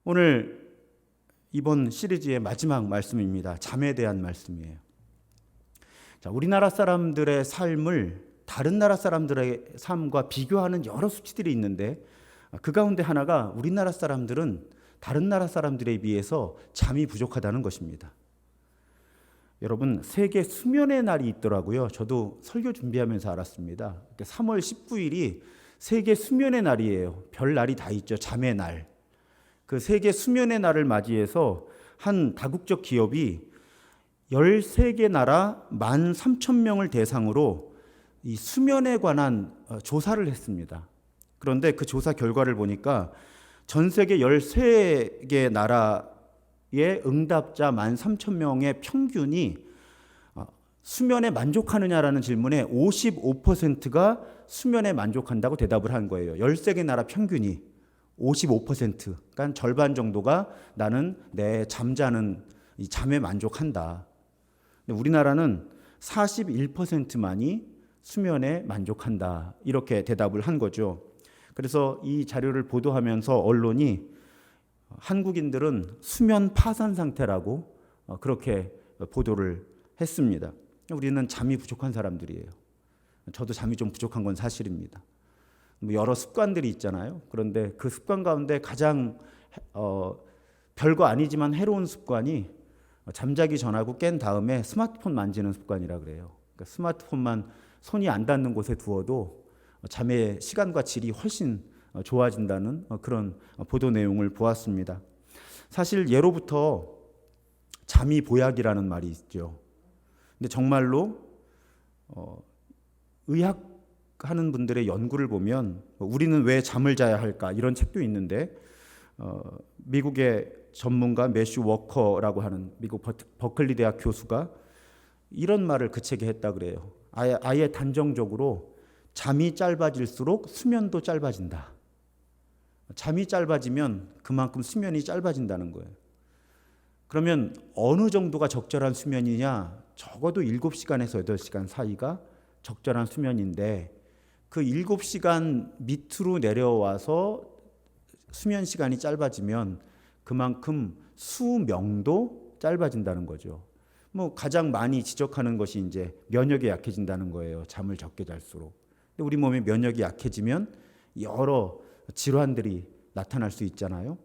오늘 이번 시리즈의 마지막 말씀입니다. 잠에 대한 말씀이에요. 자, 우리나라 사람들의 삶을 다른 나라 사람들의 삶과 비교하는 여러 수치들이 있는데 그 가운데 하나가 우리나라 사람들은 다른 나라 사람들에 비해서 잠이 부족하다는 것입니다. 여러분, 세계 수면의 날이 있더라고요. 저도 설교 준비하면서 알았습니다. 3월 19일이 세계 수면의 날이에요. 별 날이 다 있죠. 잠의 날. 그 세계 수면의 날을 맞이해서 한 다국적 기업이 13개 나라 13,000명을 대상으로 이 수면에 관한 조사를 했습니다. 그런데 그 조사 결과를 보니까 전 세계 13개 나라의 응답자 13,000명의 평균이 수면에 만족하느냐라는 질문에 55%가 수면에 만족한다고 대답을 한 거예요. 13개 나라 평균이 55%, 그러니까 절반 정도가 나는 내 잠자는 이 잠에 만족한다. 근데 우리나라는 41%만이 수면에 만족한다. 이렇게 대답을 한 거죠. 그래서 이 자료를 보도하면서 언론이 한국인들은 수면 파산 상태라고 그렇게 보도를 했습니다. 우리는 잠이 부족한 사람들이에요. 저도 잠이 좀 부족한 건 사실입니다. 여러 습관들이 있잖아요. 그런데 그 습관 가운데 가장 별거 아니지만 해로운 습관이 잠자기 전하고 깬 다음에 스마트폰 만지는 습관이라 그래요. 그러니까 스마트폰만 손이 안 닿는 곳에 두어도 잠의 시간과 질이 훨씬 좋아진다는 그런 보도 내용을 보았습니다. 사실 예로부터 잠이 보약이라는 말이 있죠. 근데 정말로 의학하는 분들의 연구를 보면 우리는 왜 잠을 자야 할까 이런 책도 있는데 미국의 전문가 매슈 워커라고 하는 미국 버클리 대학 교수가 이런 말을 그 책에 했다 그래요. 아예 단정적으로 잠이 짧아질수록 수면도 짧아진다. 잠이 짧아지면 그만큼 수면이 짧아진다는 거예요. 그러면 어느 정도가 적절한 수면이냐? 적어도 7시간에서 8시간 사이가 적절한 수면인데 그 7시간 밑으로 내려와서 수면 시간이 짧아지면 그만큼 수명도 짧아진다는 거죠. 가장 많이 지적하는 것이 이제 면역이 약해진다는 거예요. 잠을 적게 잘수록. 근데 우리 몸의 면역이 약해지면 여러 질환들이 나타날 수 있잖아요.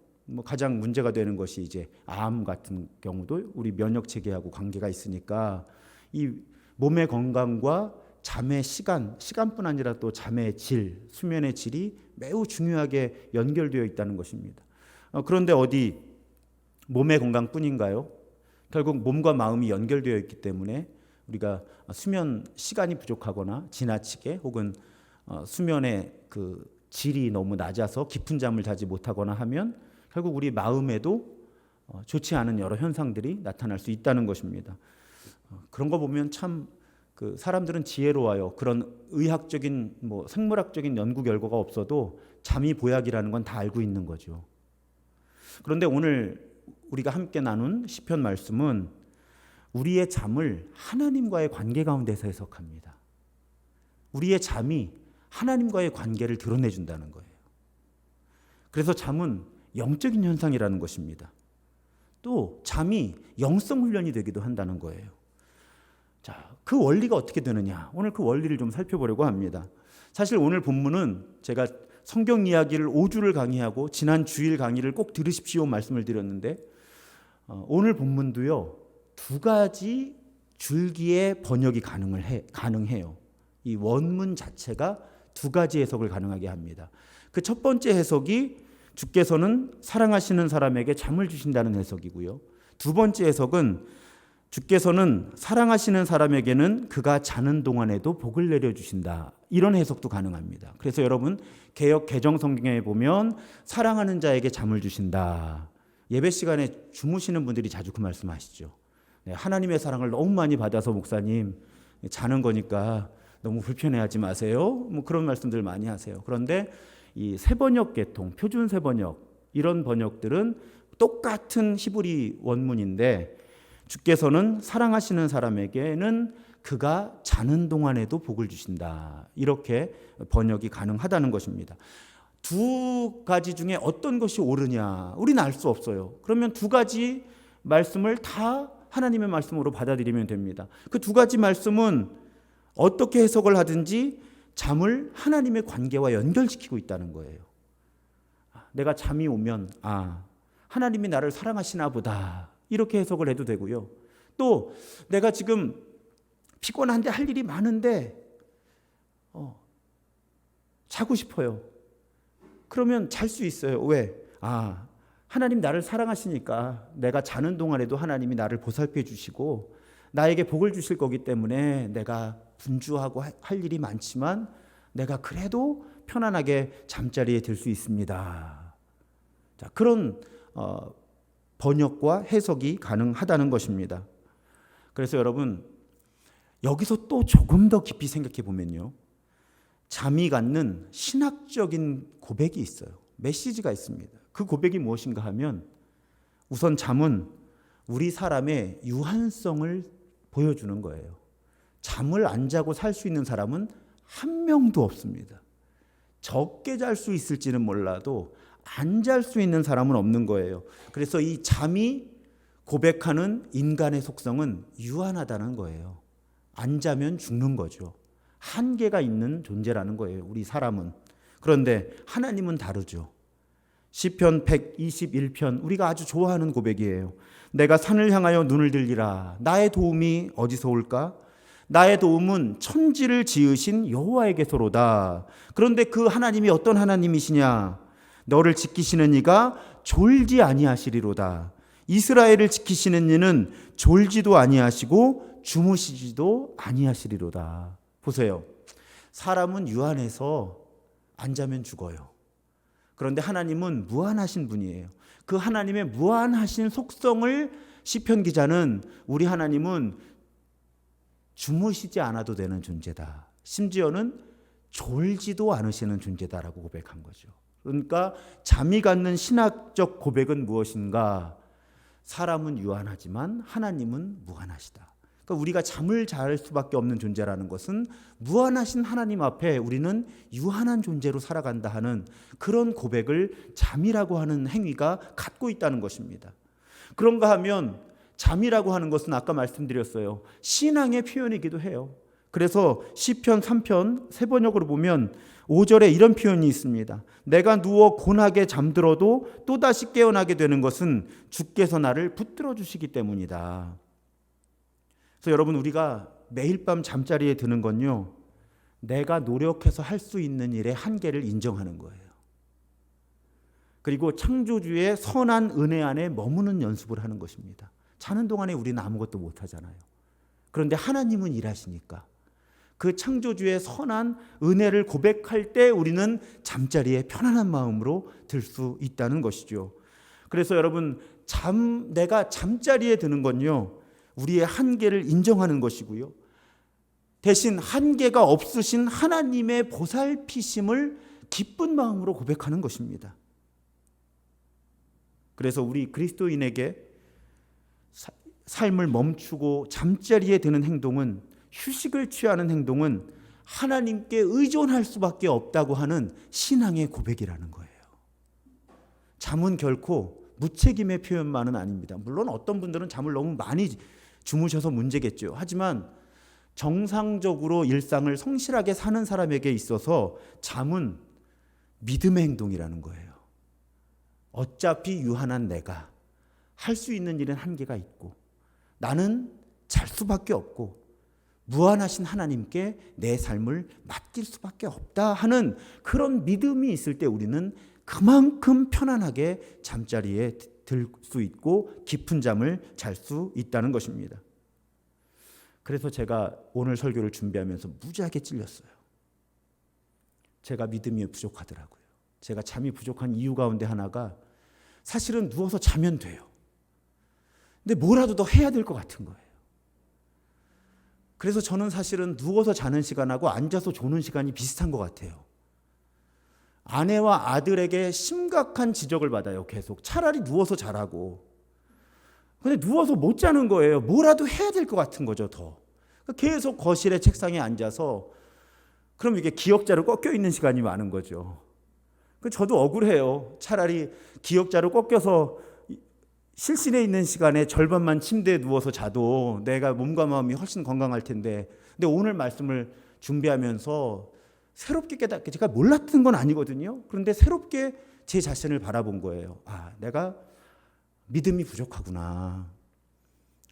가장 문제가 되는 것이 이제 암 같은 경우도 우리 면역 체계하고 관계가 있으니까 이 몸의 건강과 잠의 시간뿐 아니라 또 잠의 질, 수면의 질이 매우 중요하게 연결되어 있다는 것입니다. 그런데 어디 몸의 건강뿐인가요? 결국 몸과 마음이 연결되어 있기 때문에 우리가 수면 시간이 부족하거나 지나치게 혹은 수면의 그 질이 너무 낮아서 깊은 잠을 자지 못하거나 하면 결국 우리 마음에도 좋지 않은 여러 현상들이 나타날 수 있다는 것입니다. 그런 거 보면 참 그 사람들은 지혜로워요. 그런 의학적인 생물학적인 연구 결과가 없어도 잠이 보약이라는 건 다 알고 있는 거죠. 그런데 오늘 우리가 함께 나눈 시편 말씀은 우리의 잠을 하나님과의 관계 가운데서 해석합니다. 우리의 잠이 하나님과의 관계를 드러내준다는 거예요. 그래서 잠은 영적인 현상이라는 것입니다. 또 잠이 영성 훈련이 되기도 한다는 거예요. 자, 그 원리가 어떻게 되느냐? 오늘 그 원리를 좀 살펴보려고 합니다. 사실 오늘 본문은 제가 성경 이야기를 5주를 강의하고 지난 주일 강의를 꼭 들으십시오 말씀을 드렸는데 오늘 본문도요 2가지 줄기의 번역이 가능해요. 이 원문 자체가 2가지 해석을 가능하게 합니다. 그 첫 번째 해석이 주께서는 사랑하시는 사람에게 잠을 주신다는 해석이고요. 두 번째 해석은 주께서는 사랑하시는 사람에게는 그가 자는 동안에도 복을 내려주신다. 이런 해석도 가능합니다. 그래서 여러분 개역 개정 성경에 보면 사랑하는 자에게 잠을 주신다. 예배 시간에 주무시는 분들이 자주 그 말씀하시죠. 네, 하나님의 사랑을 너무 많이 받아서 목사님 자는 거니까 너무 불편해하지 마세요. 그런 말씀들 많이 하세요. 그런데 이 새번역 계통, 표준 새번역 이런 번역들은 똑같은 히브리 원문인데 주께서는 사랑하시는 사람에게는 그가 자는 동안에도 복을 주신다. 이렇게 번역이 가능하다는 것입니다. 두 가지 중에 어떤 것이 옳으냐? 우리는 알 수 없어요. 그러면 두 가지 말씀을 다 하나님의 말씀으로 받아들이면 됩니다. 그 두 가지 말씀은 어떻게 해석을 하든지 잠을 하나님의 관계와 연결시키고 있다는 거예요. 내가 잠이 오면 하나님이 나를 사랑하시나 보다, 이렇게 해석을 해도 되고요. 또 내가 지금 피곤한데 할 일이 많은데 자고 싶어요. 그러면 잘 수 있어요. 왜? 하나님 나를 사랑하시니까 내가 자는 동안에도 하나님이 나를 보살펴 주시고 나에게 복을 주실 거기 때문에 내가 분주하고 할 일이 많지만 내가 그래도 편안하게 잠자리에 들 수 있습니다. 자, 그런 번역과 해석이 가능하다는 것입니다. 그래서 여러분, 여기서 또 조금 더 깊이 생각해 보면요, 잠이 갖는 신학적인 고백이 있어요. 메시지가 있습니다. 그 고백이 무엇인가 하면, 우선 잠은 우리 사람의 유한성을 보여주는 거예요. 잠을 안 자고 살 수 있는 사람은 한 명도 없습니다. 적게 잘 수 있을지는 몰라도 안 잘 수 있는 사람은 없는 거예요. 그래서 이 잠이 고백하는 인간의 속성은 유한하다는 거예요. 안 자면 죽는 거죠. 한계가 있는 존재라는 거예요, 우리 사람은. 그런데 하나님은 다르죠. 시편 121편, 우리가 아주 좋아하는 고백이에요. 내가 산을 향하여 눈을 들리라. 나의 도움이 어디서 올까? 나의 도움은 천지를 지으신 여호와에게서로다. 그런데 그 하나님이 어떤 하나님이시냐? 너를 지키시는 이가 졸지 아니하시리로다. 이스라엘을 지키시는 이는 졸지도 아니하시고 주무시지도 아니하시리로다. 보세요. 사람은 유한해서 안 자면 죽어요. 그런데 하나님은 무한하신 분이에요. 그 하나님의 무한하신 속성을 시편 기자는, 우리 하나님은 주무시지 않아도 되는 존재다, 심지어는 졸지도 않으시는 존재다라고 고백한 거죠. 그러니까 잠이 갖는 신학적 고백은 무엇인가? 사람은 유한하지만 하나님은 무한하시다. 그러니까 우리가 잠을 잘 수밖에 없는 존재라는 것은 무한하신 하나님 앞에 우리는 유한한 존재로 살아간다 하는 그런 고백을 잠이라고 하는 행위가 갖고 있다는 것입니다. 그런가 하면 잠이라고 하는 것은 아까 말씀드렸어요, 신앙의 표현이기도 해요. 그래서 시편 3편 세 번역으로 보면 5절에 이런 표현이 있습니다. 내가 누워 고나게 잠들어도 또다시 깨어나게 되는 것은 주께서 나를 붙들어 주시기 때문이다. 그래서 여러분, 우리가 매일 밤 잠자리에 드는 건요, 내가 노력해서 할 수 있는 일의 한계를 인정하는 거예요. 그리고 창조주의 선한 은혜 안에 머무는 연습을 하는 것입니다. 자는 동안에 우리는 아무것도 못 하잖아요. 그런데 하나님은 일하시니까 그 창조주의 선한 은혜를 고백할 때 우리는 잠자리에 편안한 마음으로 들 수 있다는 것이죠. 그래서 여러분, 내가 잠자리에 드는 건요, 우리의 한계를 인정하는 것이고요, 대신 한계가 없으신 하나님의 보살피심을 기쁜 마음으로 고백하는 것입니다. 그래서 우리 그리스도인에게 삶을 멈추고 잠자리에 드는 행동은, 휴식을 취하는 행동은 하나님께 의존할 수밖에 없다고 하는 신앙의 고백이라는 거예요. 잠은 결코 무책임의 표현만은 아닙니다. 물론 어떤 분들은 잠을 너무 많이 주무셔서 문제겠죠. 하지만 정상적으로 일상을 성실하게 사는 사람에게 있어서 잠은 믿음의 행동이라는 거예요. 어차피 유한한 내가 할 수 있는 일은 한계가 있고 나는 잘 수밖에 없고 무한하신 하나님께 내 삶을 맡길 수밖에 없다 하는 그런 믿음이 있을 때 우리는 그만큼 편안하게 잠자리에 들 수 있고 깊은 잠을 잘 수 있다는 것입니다. 그래서 제가 오늘 설교를 준비하면서 무지하게 찔렸어요. 제가 믿음이 부족하더라고요. 제가 잠이 부족한 이유 가운데 하나가 사실은 누워서 자면 돼요. 근데 뭐라도 더 해야 될 것 같은 거예요. 그래서 저는 사실은 누워서 자는 시간하고 앉아서 조는 시간이 비슷한 것 같아요. 아내와 아들에게 심각한 지적을 받아요. 계속 차라리 누워서 자라고. 근데 누워서 못 자는 거예요. 뭐라도 해야 될 것 같은 거죠. 더 계속 거실에 책상에 앉아서, 그럼 이게 기억자로 꺾여 있는 시간이 많은 거죠. 저도 억울해요. 차라리 기역자로 꺾여서 실신에 있는 시간에 절반만 침대에 누워서 자도 내가 몸과 마음이 훨씬 건강할 텐데, 근데 오늘 말씀을 준비하면서 새롭게 깨닫게, 제가 몰랐던 건 아니거든요. 그런데 새롭게 제 자신을 바라본 거예요. 내가 믿음이 부족하구나.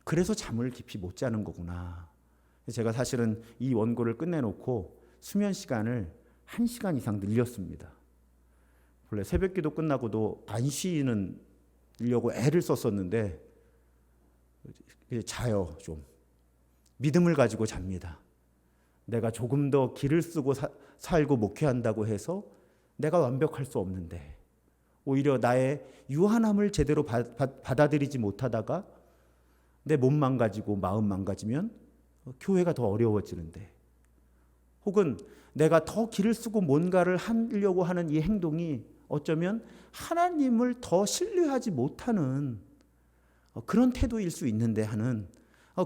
그래서 잠을 깊이 못 자는 거구나. 제가 사실은 이 원고를 끝내놓고 수면 시간을 1시간 이상 늘렸습니다. 원래 새벽기도 끝나고도 안 쉬려고 애를 썼었는데 자요. 좀 믿음을 가지고 잡니다. 내가 조금 더 기를 쓰고 살고 목회한다고 해서 내가 완벽할 수 없는데, 오히려 나의 유한함을 제대로 받아들이지 못하다가 내 몸 망가지고 마음 망가지면 교회가 더 어려워지는데, 혹은 내가 더 기를 쓰고 뭔가를 하려고 하는 이 행동이 어쩌면 하나님을 더 신뢰하지 못하는 그런 태도일 수 있는데 하는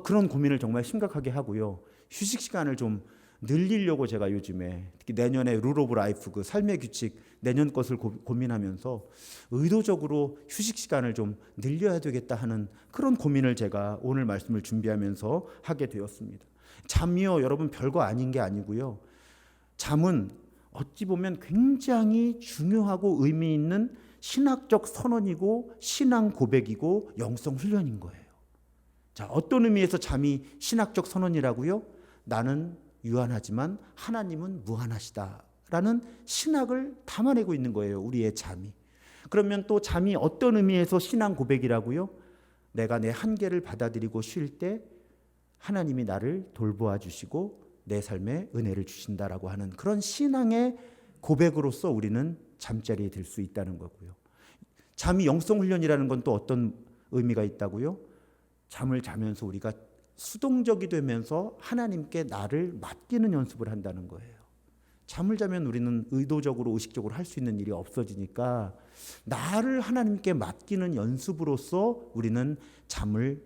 그런 고민을 정말 심각하게 하고요. 휴식 시간을 좀 늘리려고 제가 요즘에 특히 내년에 룰 오브 라이프, 그 삶의 규칙 내년 것을 고민하면서 의도적으로 휴식 시간을 좀 늘려야 되겠다 하는 그런 고민을 제가 오늘 말씀을 준비하면서 하게 되었습니다. 잠이요, 여러분 별거 아닌 게 아니고요. 잠은 어찌 보면 굉장히 중요하고 의미 있는 신학적 선언이고 신앙 고백이고 영성 훈련인 거예요. 자, 어떤 의미에서 잠이 신학적 선언이라고요? 나는 유한하지만 하나님은 무한하시다라는 신학을 담아내고 있는 거예요, 우리의 잠이. 그러면 또 잠이 어떤 의미에서 신앙 고백이라고요? 내가 내 한계를 받아들이고 쉴 때 하나님이 나를 돌보아 주시고 내 삶에 은혜를 주신다라고 하는 그런 신앙의 고백으로서 우리는 잠자리에 들 수 있다는 거고요. 잠이 영성 훈련이라는 건 또 어떤 의미가 있다고요? 잠을 자면서 우리가 수동적이 되면서 하나님께 나를 맡기는 연습을 한다는 거예요. 잠을 자면 우리는 의도적으로 의식적으로 할 수 있는 일이 없어지니까 나를 하나님께 맡기는 연습으로서 우리는 잠을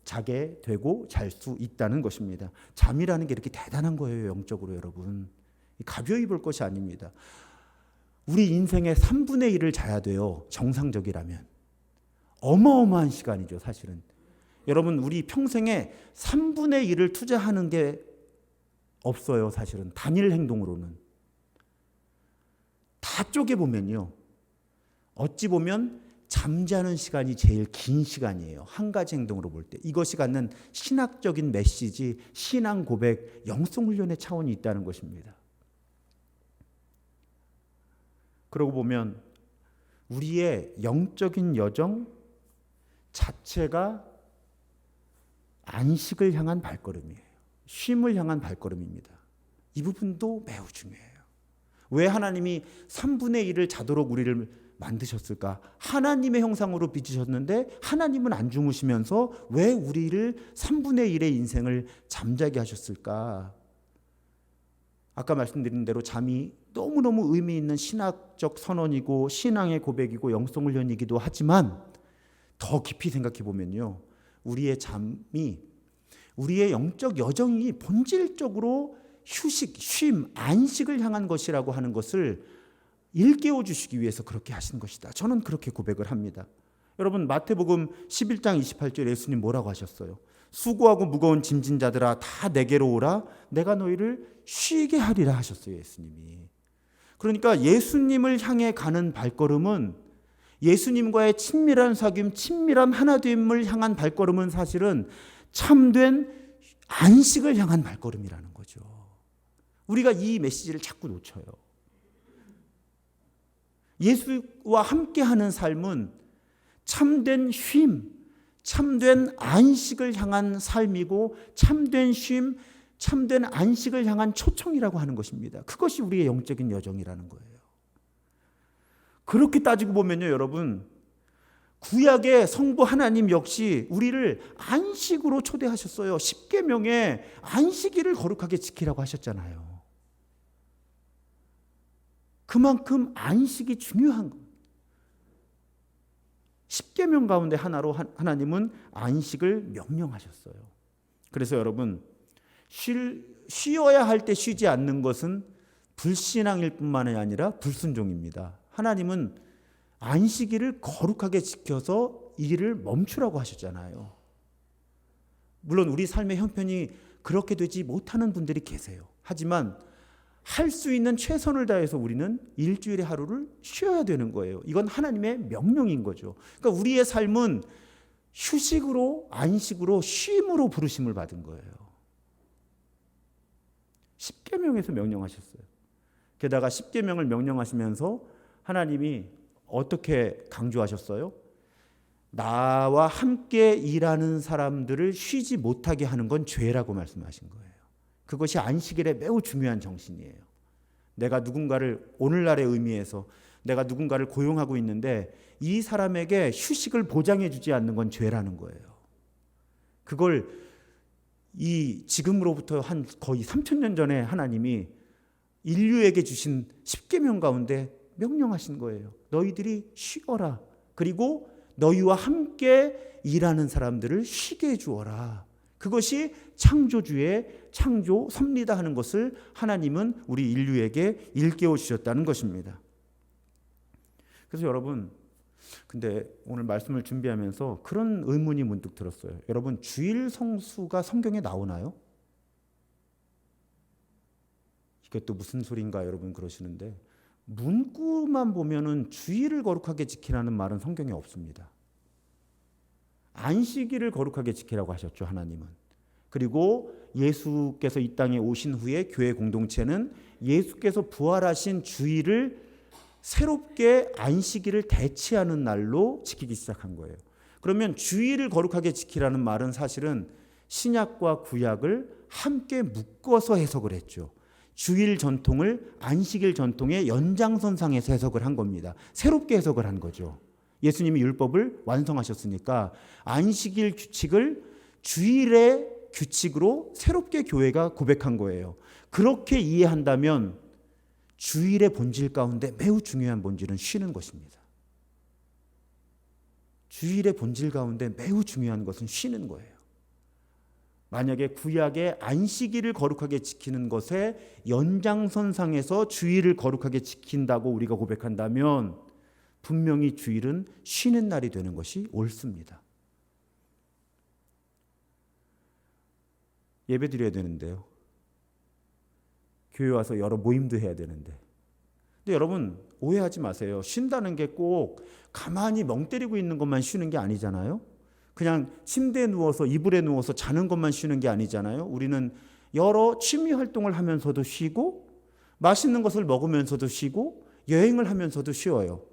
자게 되고 잘 수 있다는 것입니다. 잠이라는 게 이렇게 대단한 거예요, 영적으로 여러분. 가벼이 볼 것이 아닙니다. 우리 인생의 3분의 1을 자야 돼요, 정상적이라면. 어마어마한 시간이죠, 사실은. 여러분, 우리 평생에 3분의 1을 투자하는 게 없어요, 사실은. 단일 행동으로는. 다 쪼개보면요, 어찌 보면 잠자는 시간이 제일 긴 시간이에요, 한 가지 행동으로 볼 때. 이것이 갖는 신학적인 메시지, 신앙 고백, 영성 훈련의 차원이 있다는 것입니다. 그러고 보면 우리의 영적인 여정 자체가 안식을 향한 발걸음이에요. 쉼을 향한 발걸음입니다. 이 부분도 매우 중요해요. 왜 하나님이 3분의 1을 자도록 우리를 만드셨을까? 하나님의 형상으로 빚으셨는데 하나님은 안 주무시면서 왜 우리를 3분의 1의 인생을 잠자게 하셨을까? 아까 말씀드린 대로 잠이 너무너무 의미 있는 신학적 선언이고 신앙의 고백이고 영성 훈련이기도 하지만 더 깊이 생각해 보면요, 우리의 잠이 우리의 영적 여정이 본질적으로 휴식, 쉼, 안식을 향한 것이라고 하는 것을 일깨워 주시기 위해서 그렇게 하신 것이다. 저는 그렇게 고백을 합니다. 여러분, 마태복음 11장 28절 예수님 뭐라고 하셨어요? 수고하고 무거운 짐진 자들아 다 내게로 오라, 내가 너희를 쉬게 하리라 하셨어요, 예수님이. 그러니까 예수님을 향해 가는 발걸음은, 예수님과의 친밀한 사귐, 친밀한 하나됨을 향한 발걸음은 사실은 참된 안식을 향한 발걸음이라는 거죠. 우리가 이 메시지를 자꾸 놓쳐요. 예수와 함께하는 삶은 참된 쉼, 참된 안식을 향한 삶이고 참된 쉼, 참된 안식을 향한 초청이라고 하는 것입니다. 그것이 우리의 영적인 여정이라는 거예요. 그렇게 따지고 보면요, 여러분, 구약의 성부 하나님 역시 우리를 안식으로 초대하셨어요. 십계명에 안식일을 거룩하게 지키라고 하셨잖아요. 그만큼 안식이 중요한 겁니다. 십계명 가운데 하나로 하나님은 안식을 명령하셨어요. 그래서 여러분, 쉬어야 할 때 쉬지 않는 것은 불신앙일 뿐만이 아니라 불순종입니다. 하나님은 안식일을 거룩하게 지켜서 이 일을 멈추라고 하셨잖아요. 물론 우리 삶의 형편이 그렇게 되지 못하는 분들이 계세요. 하지만 할 수 있는 최선을 다해서 우리는 일주일에 하루를 쉬어야 되는 거예요. 이건 하나님의 명령인 거죠. 그러니까 우리의 삶은 휴식으로, 안식으로, 쉼으로 부르심을 받은 거예요. 십계명에서 명령하셨어요. 게다가 십계명을 명령하시면서 하나님이 어떻게 강조하셨어요? 나와 함께 일하는 사람들을 쉬지 못하게 하는 건 죄라고 말씀하신 거예요. 그것이 안식일의 매우 중요한 정신이에요. 내가 누군가를, 오늘날의 의미에서 내가 누군가를 고용하고 있는데 이 사람에게 휴식을 보장해 주지 않는 건 죄라는 거예요. 그걸 지금으로부터 한 거의 3,000년 전에 하나님이 인류에게 주신 십계명 가운데 명령하신 거예요. 너희들이 쉬어라. 그리고 너희와 함께 일하는 사람들을 쉬게 해주어라. 그것이 창조주의 창조 섭리다 하는 것을 하나님은 우리 인류에게 일깨워 주셨다는 것입니다. 그래서 여러분, 근데 오늘 말씀을 준비하면서 그런 의문이 문득 들었어요. 여러분, 주일 성수가 성경에 나오나요? 이게 또 무슨 소린가 여러분 그러시는데, 문구만 보면은 주일을 거룩하게 지키라는 말은 성경에 없습니다. 안식일을 거룩하게 지키라고 하셨죠, 하나님은. 그리고 예수께서 이 땅에 오신 후에 교회 공동체는 예수께서 부활하신 주일을 새롭게 안식일을 대체하는 날로 지키기 시작한 거예요. 그러면 주일을 거룩하게 지키라는 말은 사실은 신약과 구약을 함께 묶어서 해석을 했죠. 주일 전통을 안식일 전통의 연장선상에서 해석을 한 겁니다. 새롭게 해석을 한 거죠. 예수님이 율법을 완성하셨으니까 안식일 규칙을 주일의 규칙으로 새롭게 교회가 고백한 거예요. 그렇게 이해한다면 주일의 본질 가운데 매우 중요한 본질은 쉬는 것입니다. 주일의 본질 가운데 매우 중요한 것은 쉬는 거예요. 만약에 구약의 안식일을 거룩하게 지키는 것의 연장선상에서 주일을 거룩하게 지킨다고 우리가 고백한다면 분명히 주일은 쉬는 날이 되는 것이 옳습니다. 예배 드려야 되는데요. 교회 와서 여러 모임도 해야 되는데. 근데 여러분 오해하지 마세요. 쉰다는 게 꼭 가만히 멍 때리고 있는 것만 쉬는 게 아니잖아요. 그냥 침대에 누워서 이불에 누워서 자는 것만 쉬는 게 아니잖아요. 우리는 여러 취미 활동을 하면서도 쉬고 맛있는 것을 먹으면서도 쉬고 여행을 하면서도 쉬어요.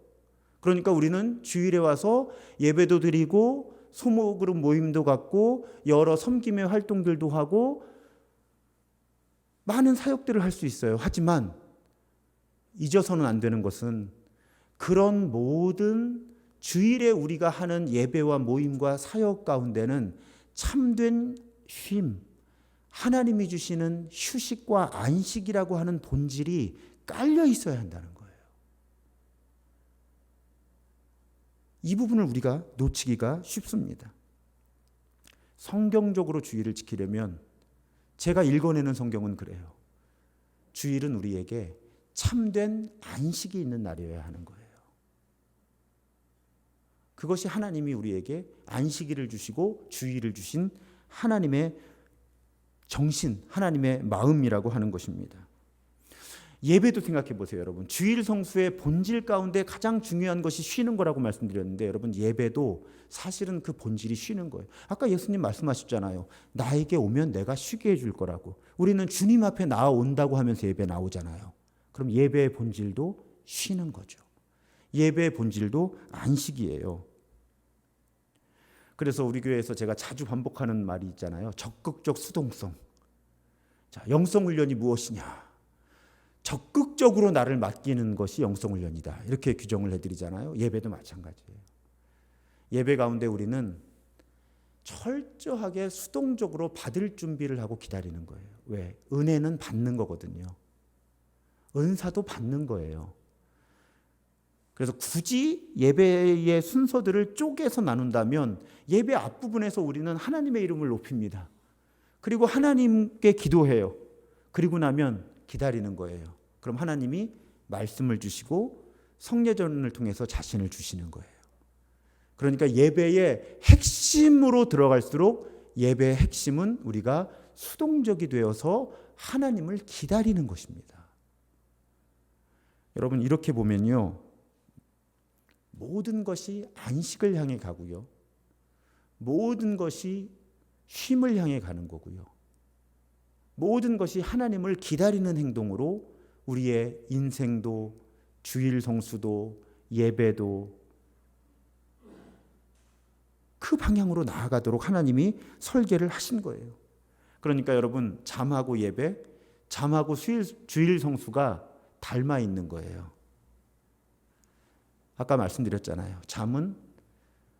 그러니까 우리는 주일에 와서 예배도 드리고 소모그룹 모임도 갖고 여러 섬김의 활동들도 하고 많은 사역들을 할 수 있어요. 하지만 잊어서는 안 되는 것은 그런 모든 주일에 우리가 하는 예배와 모임과 사역 가운데는 참된 쉼, 하나님이 주시는 휴식과 안식이라고 하는 본질이 깔려 있어야 한다는 거예요. 이 부분을 우리가 놓치기가 쉽습니다. 성경적으로 주일을 지키려면 제가 읽어내는 성경은 그래요. 주일은 우리에게 참된 안식이 있는 날이어야 하는 거예요. 그것이 하나님이 우리에게 안식일을 주시고 주일을 주신 하나님의 정신, 하나님의 마음이라고 하는 것입니다. 예배도 생각해 보세요, 여러분. 주일 성수의 본질 가운데 가장 중요한 것이 쉬는 거라고 말씀드렸는데 여러분 예배도 사실은 그 본질이 쉬는 거예요. 아까 예수님 말씀하셨잖아요. 나에게 오면 내가 쉬게 해줄 거라고. 우리는 주님 앞에 나아온다고 하면서 예배 나오잖아요. 그럼 예배의 본질도 쉬는 거죠. 예배의 본질도 안식이에요. 그래서 우리 교회에서 제가 자주 반복하는 말이 있잖아요. 적극적 수동성. 자, 영성 훈련이 무엇이냐? 적극적으로 나를 맡기는 것이 영성 훈련이다. 이렇게 규정을 해드리잖아요. 예배도 마찬가지예요. 예배 가운데 우리는 철저하게 수동적으로 받을 준비를 하고 기다리는 거예요. 왜? 은혜는 받는 거거든요. 은사도 받는 거예요. 그래서 굳이 예배의 순서들을 쪼개서 나눈다면 예배 앞부분에서 우리는 하나님의 이름을 높입니다. 그리고 하나님께 기도해요. 그리고 나면 기다리는 거예요. 그럼 하나님이 말씀을 주시고 성례전을 통해서 자신을 주시는 거예요. 그러니까 예배의 핵심으로 들어갈수록 예배의 핵심은 우리가 수동적이 되어서 하나님을 기다리는 것입니다. 여러분, 이렇게 보면요, 모든 것이 안식을 향해 가고요, 모든 것이 쉼을 향해 가는 거고요, 모든 것이 하나님을 기다리는 행동으로 우리의 인생도, 주일 성수도, 예배도 그 방향으로 나아가도록 하나님이 설계를 하신 거예요. 그러니까 여러분, 잠하고 예배, 잠하고 주일 성수가 닮아 있는 거예요. 아까 말씀드렸잖아요. 잠은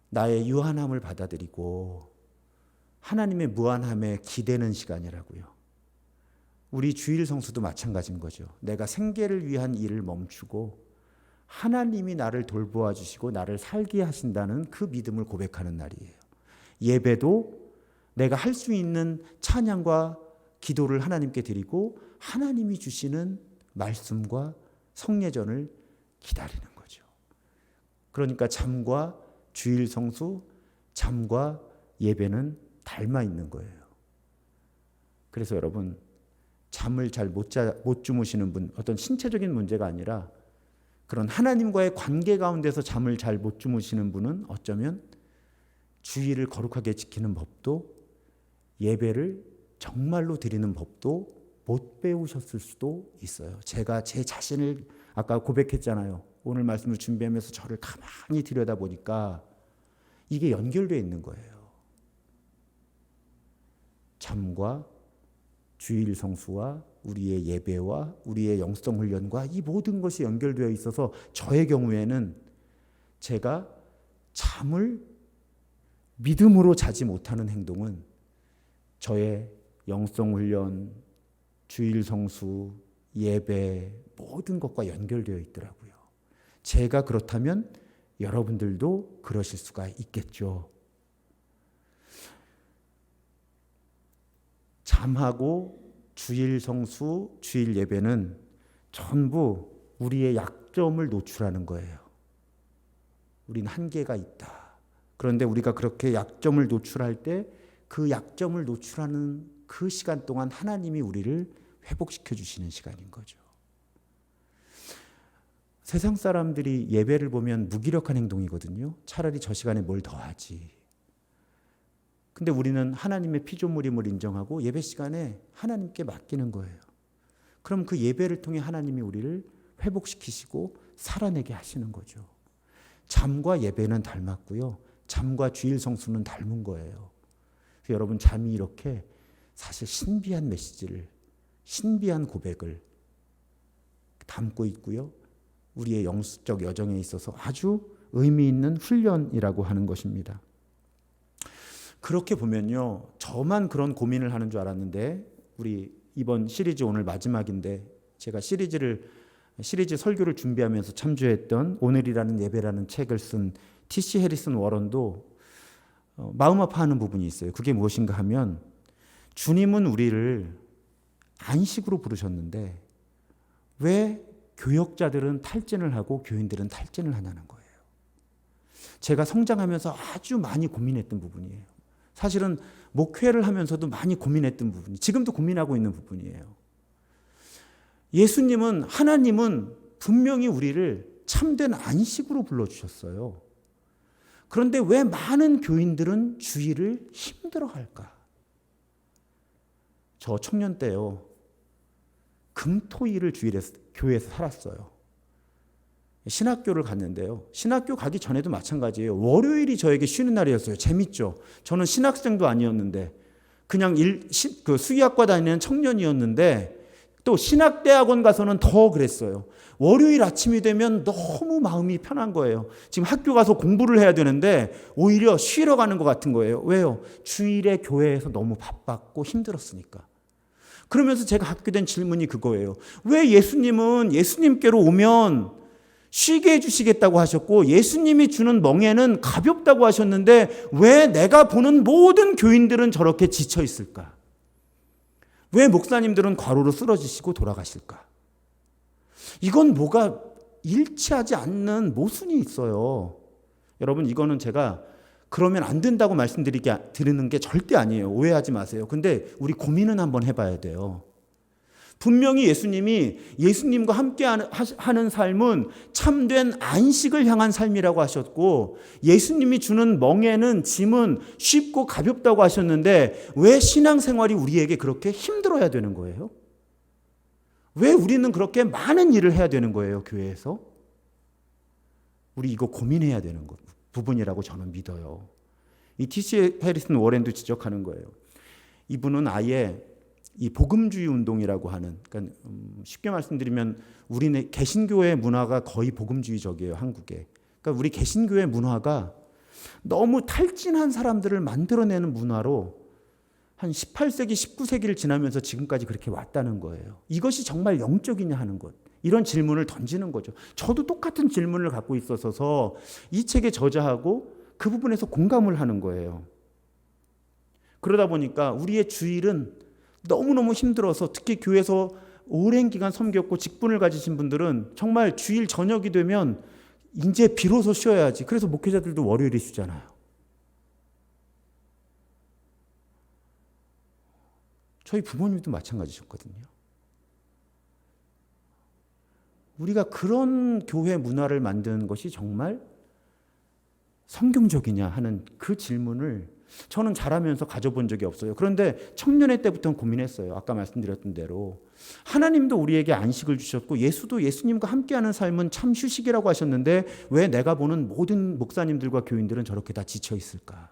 나의 유한함을 받아들이고 하나님의 무한함에 기대는 시간이라고요. 우리 주일 성수도 마찬가지인 거죠. 내가 생계를 위한 일을 멈추고 하나님이 나를 돌보아 주시고 나를 살게 하신다는 그 믿음을 고백하는 날이에요. 예배도 내가 할 수 있는 찬양과 기도를 하나님께 드리고 하나님이 주시는 말씀과 성례전을 기다리는 거죠. 그러니까 잠과 주일 성수, 잠과 예배는 닮아 있는 거예요. 그래서 여러분, 잠을 잘 못 주무시는 분, 어떤 신체적인 문제가 아니라 그런 하나님과의 관계 가운데서 잠을 잘 못 주무시는 분은 어쩌면 주일을 거룩하게 지키는 법도, 예배를 정말로 드리는 법도 못 배우셨을 수도 있어요. 제가 제 자신을 아까 고백했잖아요. 오늘 말씀을 준비하면서 저를 가만히 들여다보니까 이게 연결되어 있는 거예요. 잠과 주일 성수와 우리의 예배와 우리의 영성 훈련과 이 모든 것이 연결되어 있어서 저의 경우에는 제가 잠을 믿음으로 자지 못하는 행동은 저의 영성 훈련, 주일 성수, 예배 모든 것과 연결되어 있더라고요. 제가 그렇다면 여러분들도 그러실 수가 있겠죠. 잠하고 주일 성수, 주일 예배는 전부 우리의 약점을 노출하는 거예요. 우린 한계가 있다. 그런데 우리가 그렇게 약점을 노출할 때 그 약점을 노출하는 그 시간 동안 하나님이 우리를 회복시켜 주시는 시간인 거죠. 세상 사람들이 예배를 보면 무기력한 행동이거든요. 차라리 저 시간에 뭘 더 하지. 근데 우리는 하나님의 피조물임을 인정하고 예배 시간에 하나님께 맡기는 거예요. 그럼 그 예배를 통해 하나님이 우리를 회복시키시고 살아내게 하시는 거죠. 잠과 예배는 닮았고요. 잠과 주일 성수는 닮은 거예요. 그래서 여러분, 잠이 이렇게 사실 신비한 메시지를, 신비한 고백을 담고 있고요. 우리의 영적 여정에 있어서 아주 의미 있는 훈련이라고 하는 것입니다. 그렇게 보면요, 저만 그런 고민을 하는 줄 알았는데, 우리 이번 시리즈 오늘 마지막인데, 제가 시리즈 설교를 준비하면서 참조했던 오늘이라는 예배라는 책을 쓴 T.C. 해리슨 워런도 마음 아파하는 부분이 있어요. 그게 무엇인가 하면, 주님은 우리를 안식으로 부르셨는데 왜 교역자들은 탈진을 하고 교인들은 탈진을 하냐는 거예요. 제가 성장하면서 아주 많이 고민했던 부분이에요. 사실은 목회를 하면서도 많이 고민했던 부분이, 지금도 고민하고 있는 부분이에요. 예수님은, 하나님은 분명히 우리를 참된 안식으로 불러주셨어요. 그런데 왜 많은 교인들은 주일을 힘들어할까? 저 청년 때요, 금토일을 주일에서 교회에서 살았어요. 신학교를 갔는데요. 신학교 가기 전에도 마찬가지예요. 월요일이 저에게 쉬는 날이었어요. 재밌죠. 저는 신학생도 아니었는데 그냥 수의학과 다니는 청년이었는데 또 신학대학원 가서는 더 그랬어요. 월요일 아침이 되면 너무 마음이 편한 거예요. 지금 학교 가서 공부를 해야 되는데 오히려 쉬러 가는 것 같은 거예요. 왜요? 주일에 교회에서 너무 바빴고 힘들었으니까. 그러면서 제가 갖게 된 질문이 그거예요. 왜 예수님은 예수님께로 오면 쉬게 해주시겠다고 하셨고 예수님이 주는 멍에는 가볍다고 하셨는데 왜 내가 보는 모든 교인들은 저렇게 지쳐 있을까? 왜 목사님들은 과로로 쓰러지시고 돌아가실까? 이건 뭐가 일치하지 않는 모순이 있어요. 여러분, 이거는 제가 그러면 안 된다고 드리는 게 절대 아니에요. 오해하지 마세요. 근데 우리 고민은 한번 해봐야 돼요. 분명히 예수님이 예수님과 함께 하는 삶은 참된 안식을 향한 삶이라고 하셨고, 예수님이 주는 멍에는 짐은 쉽고 가볍다고 하셨는데 왜 신앙생활이 우리에게 그렇게 힘들어야 되는 거예요? 왜 우리는 그렇게 많은 일을 해야 되는 거예요, 교회에서? 우리 이거 고민해야 되는 부분이라고 저는 믿어요. 이 T.C. 해리슨 워렌도 지적하는 거예요. 이분은 아예 이 복음주의 운동이라고 하는, 그러니까 쉽게 말씀드리면 우리는 개신교의 문화가 거의 복음주의적이에요, 한국에. 그러니까 우리 개신교의 문화가 너무 탈진한 사람들을 만들어내는 문화로 한 18세기, 19세기를 지나면서 지금까지 그렇게 왔다는 거예요. 이것이 정말 영적이냐 하는 것. 이런 질문을 던지는 거죠. 저도 똑같은 질문을 갖고 있어서 이 책에 저자하고 그 부분에서 공감을 하는 거예요. 그러다 보니까 우리의 주일은 너무너무 힘들어서, 특히 교회에서 오랜 기간 섬겼고 직분을 가지신 분들은 정말 주일 저녁이 되면 이제 비로소 쉬어야지. 그래서 목회자들도 월요일에 쉬잖아요. 저희 부모님도 마찬가지셨거든요. 우리가 그런 교회 문화를 만드는 것이 정말 성경적이냐 하는 그 질문을 저는 자라면서 가져본 적이 없어요. 그런데 청년의 때부터 고민했어요. 아까 말씀드렸던 대로 하나님도 우리에게 안식을 주셨고 예수도 예수님과 함께하는 삶은 참 휴식이라고 하셨는데 왜 내가 보는 모든 목사님들과 교인들은 저렇게 다 지쳐 있을까?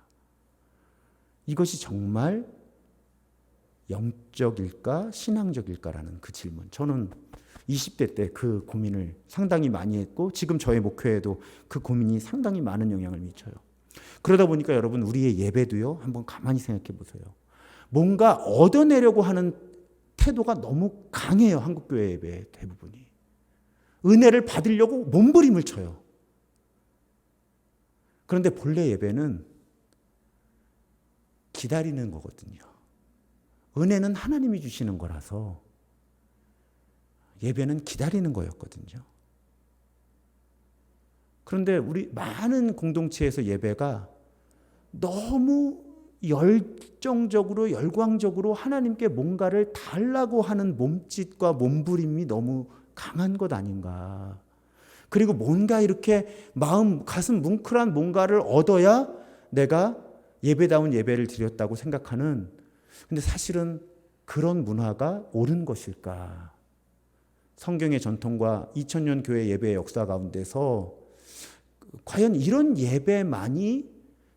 이것이 정말 영적일까 신앙적일까라는 그 질문. 저는 20대 때 그 고민을 상당히 많이 했고 지금 저의 목회에도 그 고민이 상당히 많은 영향을 미쳐요. 그러다 보니까 여러분 우리의 예배도요. 한번 가만히 생각해 보세요. 뭔가 얻어내려고 하는 태도가 너무 강해요. 한국교회 예배 대부분이. 은혜를 받으려고 몸부림을 쳐요. 그런데 본래 예배는 기다리는 거거든요. 은혜는 하나님이 주시는 거라서 예배는 기다리는 거였거든요. 그런데 우리 많은 공동체에서 예배가 너무 열정적으로 열광적으로 하나님께 뭔가를 달라고 하는 몸짓과 몸부림이 너무 강한 것 아닌가. 그리고 뭔가 이렇게 마음 가슴 뭉클한 뭔가를 얻어야 내가 예배다운 예배를 드렸다고 생각하는, 근데 사실은 그런 문화가 옳은 것일까? 성경의 전통과 2000년 교회 예배의 역사 가운데서 과연 이런 예배만이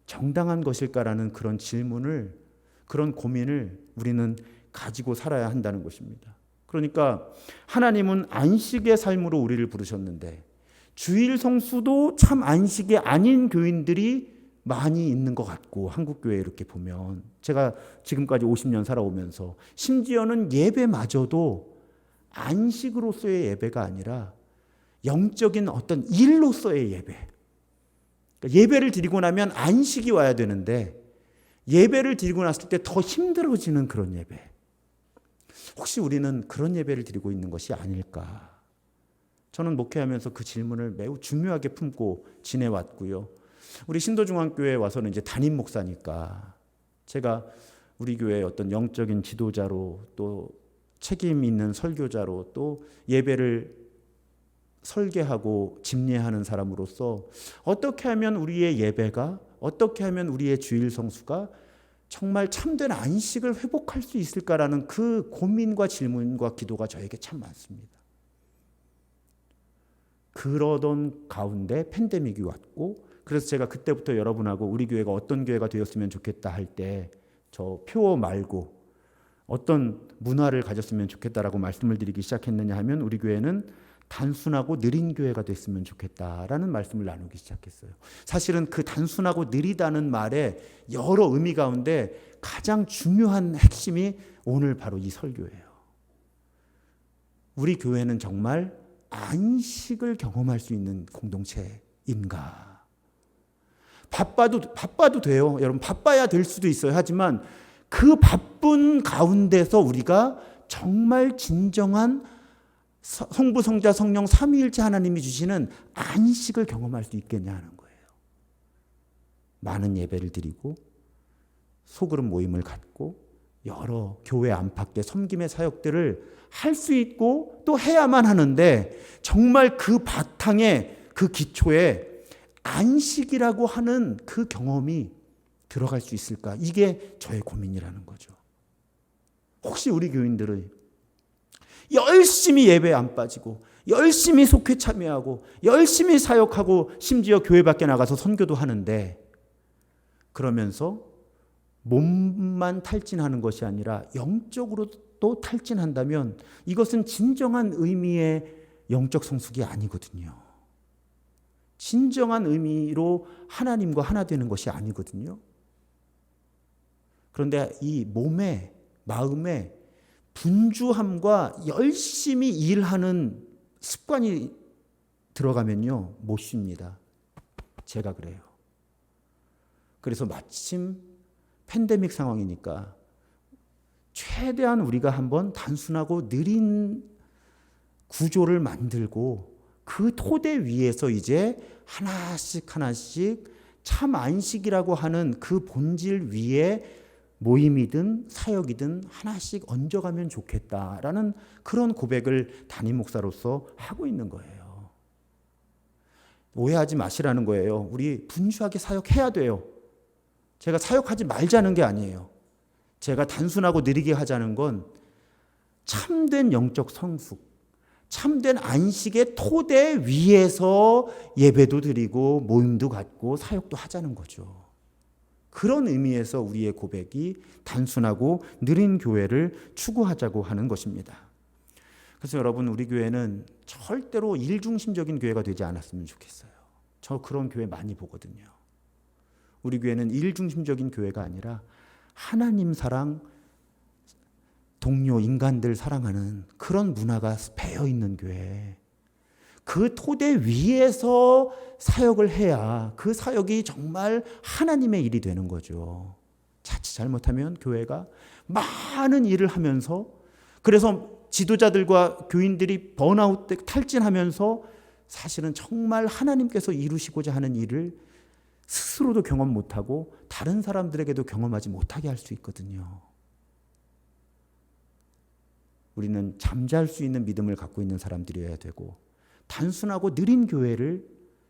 정당한 것일까라는 그런 질문을, 그런 고민을 우리는 가지고 살아야 한다는 것입니다. 그러니까 하나님은 안식의 삶으로 우리를 부르셨는데 주일 성수도 참 안식이 아닌 교인들이 많이 있는 것 같고, 한국교회 이렇게 보면 제가 지금까지 50년 살아오면서 심지어는 예배마저도 안식으로서의 예배가 아니라 영적인 어떤 일로서의 예배. 그러니까 예배를 드리고 나면 안식이 와야 되는데 예배를 드리고 났을 때 더 힘들어지는 그런 예배. 혹시 우리는 그런 예배를 드리고 있는 것이 아닐까? 저는 목회하면서 그 질문을 매우 중요하게 품고 지내왔고요. 우리 신도중앙교회에 와서는 이제 담임 목사니까 제가 우리 교회의 어떤 영적인 지도자로 또 책임 있는 설교자로 또 예배를 설계하고 집례하는 사람으로서 어떻게 하면 우리의 예배가, 어떻게 하면 우리의 주일 성수가 정말 참된 안식을 회복할 수 있을까라는 그 고민과 질문과 기도가 저에게 참 많습니다. 그러던 가운데 팬데믹이 왔고, 그래서 제가 그때부터 여러분하고 우리 교회가 어떤 교회가 되었으면 좋겠다 할 때 저 표 말고 어떤 문화를 가졌으면 좋겠다라고 말씀을 드리기 시작했느냐 하면 우리 교회는 단순하고 느린 교회가 됐으면 좋겠다라는 말씀을 나누기 시작했어요. 사실은 그 단순하고 느리다는 말에 여러 의미 가운데 가장 중요한 핵심이 오늘 바로 이 설교예요. 우리 교회는 정말 안식을 경험할 수 있는 공동체인가? 바빠도 돼요. 여러분 바빠야 될 수도 있어요. 하지만 그 바쁜 가운데서 우리가 정말 진정한 성부, 성자, 성령 삼위일체 하나님이 주시는 안식을 경험할 수 있겠냐 하는 거예요. 많은 예배를 드리고 소그룹 모임을 갖고 여러 교회 안팎의 섬김의 사역들을 할 수 있고 또 해야만 하는데, 정말 그 바탕에, 그 기초에 안식이라고 하는 그 경험이 들어갈 수 있을까? 이게 저의 고민이라는 거죠. 혹시 우리 교인들은 열심히 예배에 안 빠지고 열심히 속회 참여하고 열심히 사역하고 심지어 교회 밖에 나가서 선교도 하는데, 그러면서 몸만 탈진하는 것이 아니라 영적으로도 탈진한다면 이것은 진정한 의미의 영적 성숙이 아니거든요. 진정한 의미로 하나님과 하나 되는 것이 아니거든요. 그런데 이 몸에, 마음에 분주함과 열심히 일하는 습관이 들어가면요, 못 쉽니다. 제가 그래요. 그래서 마침 팬데믹 상황이니까 최대한 우리가 한번 단순하고 느린 구조를 만들고 그 토대 위에서 이제 하나씩 하나씩 참 안식이라고 하는 그 본질 위에 모임이든 사역이든 하나씩 얹어가면 좋겠다라는 그런 고백을 담임 목사로서 하고 있는 거예요. 오해하지 마시라는 거예요. 우리 분주하게 사역해야 돼요. 제가 사역하지 말자는 게 아니에요. 제가 단순하고 느리게 하자는 건 참된 영적 성숙, 참된 안식의 토대 위에서 예배도 드리고 모임도 갖고 사역도 하자는 거죠. 그런 의미에서 우리의 고백이 단순하고 느린 교회를 추구하자고 하는 것입니다. 그래서 여러분, 우리 교회는 절대로 일중심적인 교회가 되지 않았으면 좋겠어요. 저 그런 교회 많이 보거든요. 우리 교회는 일중심적인 교회가 아니라 하나님 사랑, 동료, 인간들 사랑하는 그런 문화가 배어 있는 교회. 그 토대 위에서 사역을 해야 그 사역이 정말 하나님의 일이 되는 거죠. 자칫 잘못하면 교회가 많은 일을 하면서, 그래서 지도자들과 교인들이 번아웃 때 탈진하면서 사실은 정말 하나님께서 이루시고자 하는 일을 스스로도 경험 못하고 다른 사람들에게도 경험하지 못하게 할 수 있거든요. 우리는 잠잘 수 있는 믿음을 갖고 있는 사람들이어야 되고, 단순하고 느린 교회를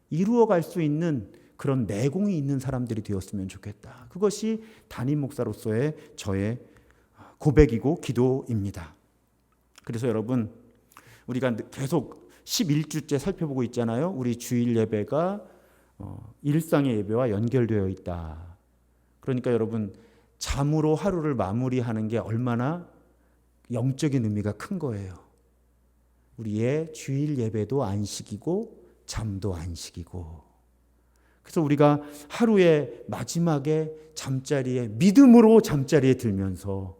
이루어갈 수 있는 그런 내공이 있는 사람들이 되었으면 좋겠다. 그것이 담임 목사로서의 저의 고백이고 기도입니다. 그래서 여러분, 우리가 계속 11주째 살펴보고 있잖아요. 우리 주일 예배가 일상의 예배와 연결되어 있다. 그러니까 여러분, 잠으로 하루를 마무리하는 게 얼마나 영적인 의미가 큰 거예요. 우리의 주일 예배도 안식이고 잠도 안식이고. 그래서 우리가 하루의 마지막에 잠자리에, 믿음으로 잠자리에 들면서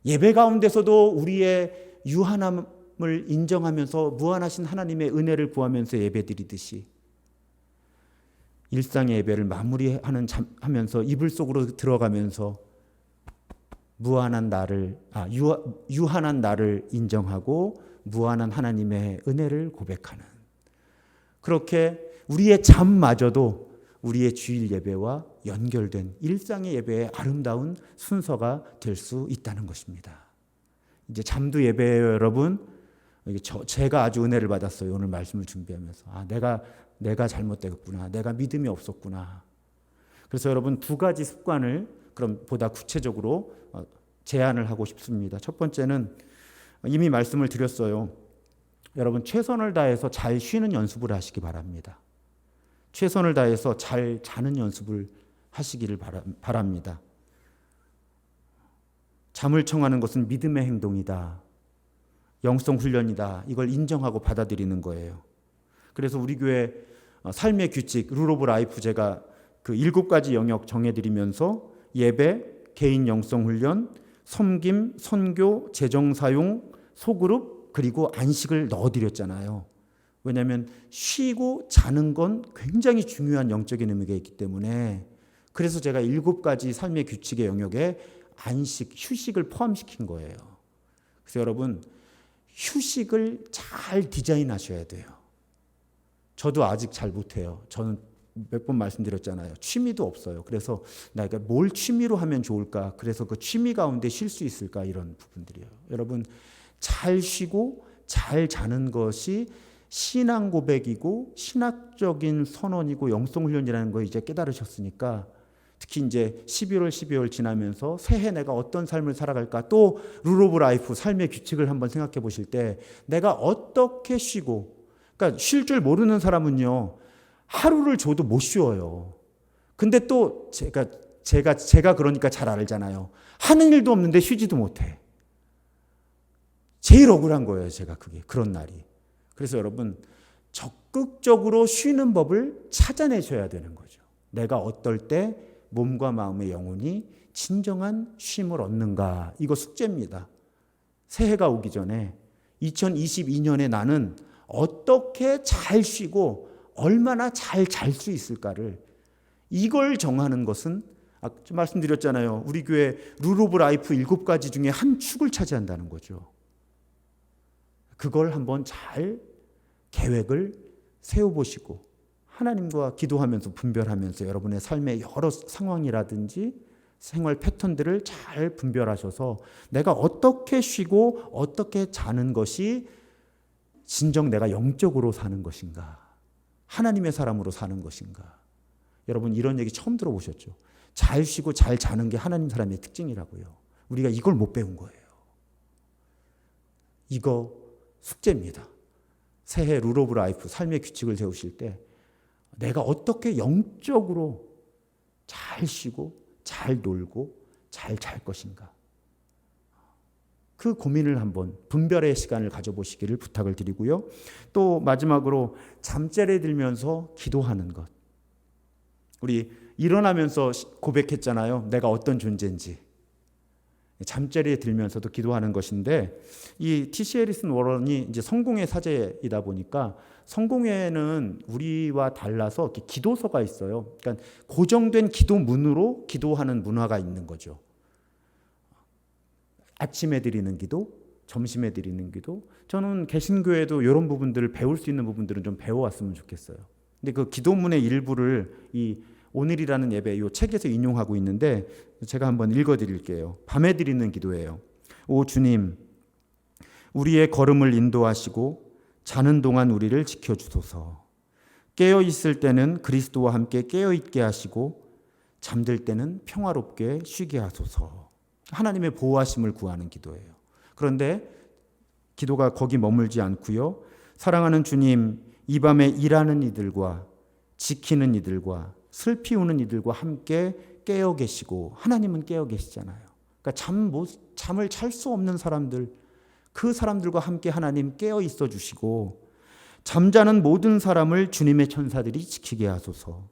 예배 가운데서도 우리의 유한함을 인정하면서 무한하신 하나님의 은혜를 구하면서 예배드리듯이 일상의 예배를 마무리하면서 이불 속으로 들어가면서 무한한 나를, 유한한 나를 인정하고 무한한 하나님의 은혜를 고백하는, 그렇게 우리의 잠마저도 우리의 주일 예배와 연결된 일상의 예배의 아름다운 순서가 될 수 있다는 것입니다. 이제 잠도 예배예요, 여러분. 제가 아주 은혜를 받았어요. 오늘 말씀을 준비하면서. 내가 잘못되었구나. 내가 믿음이 없었구나. 그래서 여러분, 두 가지 습관을 그럼 보다 구체적으로 제안을 하고 싶습니다. 첫 번째는 이미 말씀을 드렸어요. 여러분, 최선을 다해서 잘 쉬는 연습을 하시기 바랍니다. 최선을 다해서 잘 자는 연습을 하시기를 바랍니다. 잠을 청하는 것은 믿음의 행동이다. 영성 훈련이다. 이걸 인정하고 받아들이는 거예요. 그래서 우리 교회 삶의 규칙, 룰 오브 라이프, 제가 그 7가지 영역 정해드리면서 예배, 개인 영성 훈련, 섬김, 선교, 재정 사용, 소그룹, 그리고 안식을 넣어드렸잖아요. 왜냐하면 쉬고 자는 건 굉장히 중요한 영적인 의미가 있기 때문에, 그래서 제가 7가지 삶의 규칙의 영역에 안식, 휴식을 포함시킨 거예요. 그래서 여러분, 휴식을 잘 디자인하셔야 돼요. 저도 아직 잘 못해요. 저는 몇 번 말씀드렸잖아요. 취미도 없어요. 그래서 내가 뭘 취미로 하면 좋을까? 그래서 그 취미 가운데 쉴 수 있을까? 이런 부분들이에요. 여러분, 잘 쉬고 잘 자는 것이 신앙 고백이고 신학적인 선언이고 영성 훈련이라는 거 이제 깨달으셨으니까, 특히 이제 11월, 12월 지나면서 새해 내가 어떤 삶을 살아갈까, 또 룰 오브 라이프, 삶의 규칙을 한번 생각해 보실 때 내가 어떻게 쉬고, 그러니까 쉴 줄 모르는 사람은요, 하루를 줘도 못 쉬어요. 근데 또 제가 그러니까 잘 알잖아요. 하는 일도 없는데 쉬지도 못해. 제일 억울한 거예요, 제가 그게, 그런 날이. 그래서 여러분, 적극적으로 쉬는 법을 찾아내셔야 되는 거죠. 내가 어떨 때 몸과 마음의 영혼이 진정한 쉼을 얻는가, 이거 숙제입니다. 새해가 오기 전에 2022년에 나는 어떻게 잘 쉬고 얼마나 잘 잘 수 있을까를, 이걸 정하는 것은 아까 말씀드렸잖아요. 우리 교회 룰 오브 라이프 7가지 중에 한 축을 차지한다는 거죠. 그걸 한번 잘 계획을 세워보시고 하나님과 기도하면서 분별하면서 여러분의 삶의 여러 상황이라든지 생활 패턴들을 잘 분별하셔서 내가 어떻게 쉬고 어떻게 자는 것이 진정 내가 영적으로 사는 것인가, 하나님의 사람으로 사는 것인가. 여러분, 이런 얘기 처음 들어보셨죠? 잘 쉬고 잘 자는 게 하나님 사람의 특징이라고요. 우리가 이걸 못 배운 거예요. 이거 숙제입니다. 새해 룰 오브 라이프, 삶의 규칙을 세우실 때 내가 어떻게 영적으로 잘 쉬고 잘 놀고 잘 잘 것인가, 그 고민을 한번 분별의 시간을 가져보시기를 부탁을 드리고요. 또 마지막으로 잠자리에 들면서 기도하는 것. 우리 일어나면서 고백했잖아요. 내가 어떤 존재인지. 잠자리에 들면서도 기도하는 것인데, 이 T.C. 해리슨 워런이 이제 성공의 사제이다 보니까 성공회는 우리와 달라서 이렇게 기도서가 있어요. 그러니까 고정된 기도문으로 기도하는 문화가 있는 거죠. 아침에 드리는 기도, 점심에 드리는 기도. 저는 개신교에도 이런 부분들을 배울 수 있는 부분들은 좀 배워왔으면 좋겠어요. 근데 그 기도문의 일부를 이 오늘이라는 예배 이 책에서 인용하고 있는데 제가 한번 읽어드릴게요. 밤에 드리는 기도예요. 오 주님, 우리의 걸음을 인도하시고 자는 동안 우리를 지켜주소서. 깨어 있을 때는 그리스도와 함께 깨어 있게 하시고 잠들 때는 평화롭게 쉬게 하소서. 하나님의 보호하심을 구하는 기도예요. 그런데 기도가 거기 머물지 않고요. 사랑하는 주님, 이 밤에 일하는 이들과 지키는 이들과 슬피 우는 이들과 함께 깨어 계시고, 하나님은 깨어 계시잖아요. 그러니까 잠을 잘 수 없는 사람들, 그 사람들과 함께 하나님 깨어 있어 주시고, 잠자는 모든 사람을 주님의 천사들이 지키게 하소서.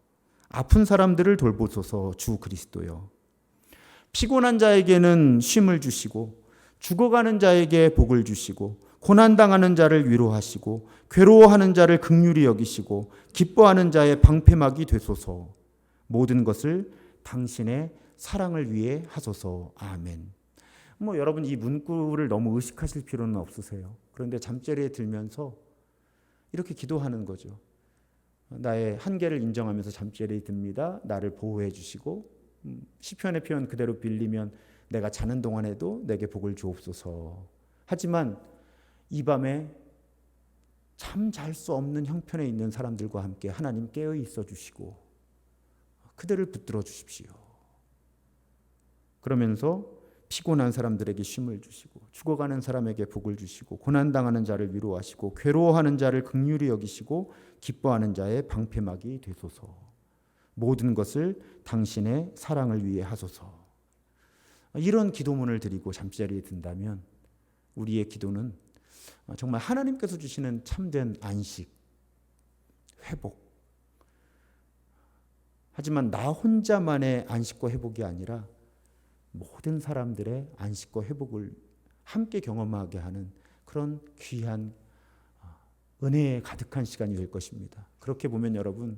아픈 사람들을 돌보소서. 주 그리스도여. 피곤한 자에게는 쉼을 주시고 죽어가는 자에게 복을 주시고 고난당하는 자를 위로하시고 괴로워하는 자를 긍휼히 여기시고 기뻐하는 자의 방패막이 되소서. 모든 것을 당신의 사랑을 위해 하소서. 아멘. 여러분, 이 문구를 너무 의식하실 필요는 없으세요. 그런데 잠자리에 들면서 이렇게 기도하는 거죠. 나의 한계를 인정하면서 잠자리에 듭니다. 나를 보호해 주시고, 시편의 표현 그대로 빌리면 내가 자는 동안에도 내게 복을 주옵소서. 하지만 이 밤에 잠 잘 수 없는 형편에 있는 사람들과 함께 하나님 깨어 있어 주시고 그들을 붙들어 주십시오. 그러면서 피곤한 사람들에게 쉼을 주시고 죽어가는 사람에게 복을 주시고 고난당하는 자를 위로하시고 괴로워하는 자를 긍휼히 여기시고 기뻐하는 자의 방패막이 되소서. 모든 것을 당신의 사랑을 위해 하소서. 이런 기도문을 드리고 잠자리에 든다면 우리의 기도는 정말 하나님께서 주시는 참된 안식, 회복. 하지만 나 혼자만의 안식과 회복이 아니라 모든 사람들의 안식과 회복을 함께 경험하게 하는 그런 귀한 은혜에 가득한 시간이 될 것입니다. 그렇게 보면 여러분,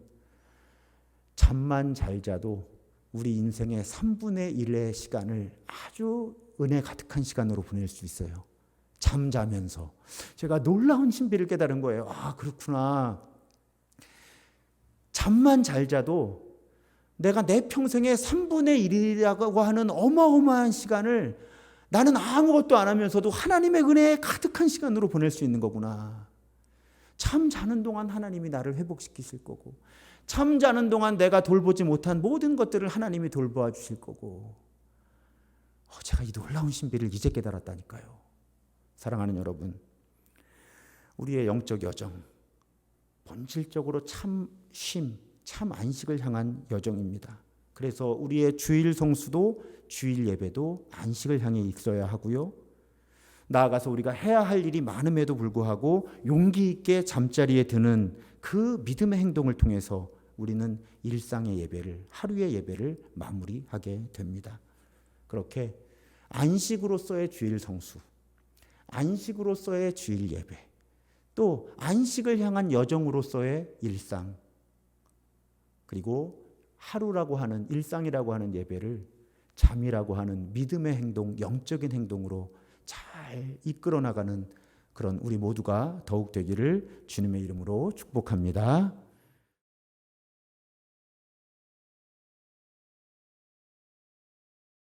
잠만 잘 자도 우리 인생의 3분의 1의 시간을 아주 은혜 가득한 시간으로 보낼 수 있어요. 잠자면서 제가 놀라운 신비를 깨달은 거예요. 아, 그렇구나. 잠만 잘 자도 내가 내 평생의 3분의 1이라고 하는 어마어마한 시간을 나는 아무것도 안 하면서도 하나님의 은혜에 가득한 시간으로 보낼 수 있는 거구나. 잠 자는 동안 하나님이 나를 회복시키실 거고, 잠 자는 동안 내가 돌보지 못한 모든 것들을 하나님이 돌보아 주실 거고, 제가 이 놀라운 신비를 이제 깨달았다니까요. 사랑하는 여러분, 우리의 영적 여정, 본질적으로 참 쉼, 참 안식을 향한 여정입니다. 그래서 우리의 주일 성수도 주일 예배도 안식을 향해 있어야 하고요. 나아가서 우리가 해야 할 일이 많음에도 불구하고 용기 있게 잠자리에 드는 그 믿음의 행동을 통해서 우리는 일상의 예배를, 하루의 예배를 마무리하게 됩니다. 그렇게 안식으로서의 주일 성수, 안식으로서의 주일 예배, 또 안식을 향한 여정으로서의 일상, 그리고 하루라고 하는, 일상이라고 하는 예배를 잠이라고 하는 믿음의 행동, 영적인 행동으로 잘 이끌어 나가는 그런 우리 모두가 더욱 되기를 주님의 이름으로 축복합니다.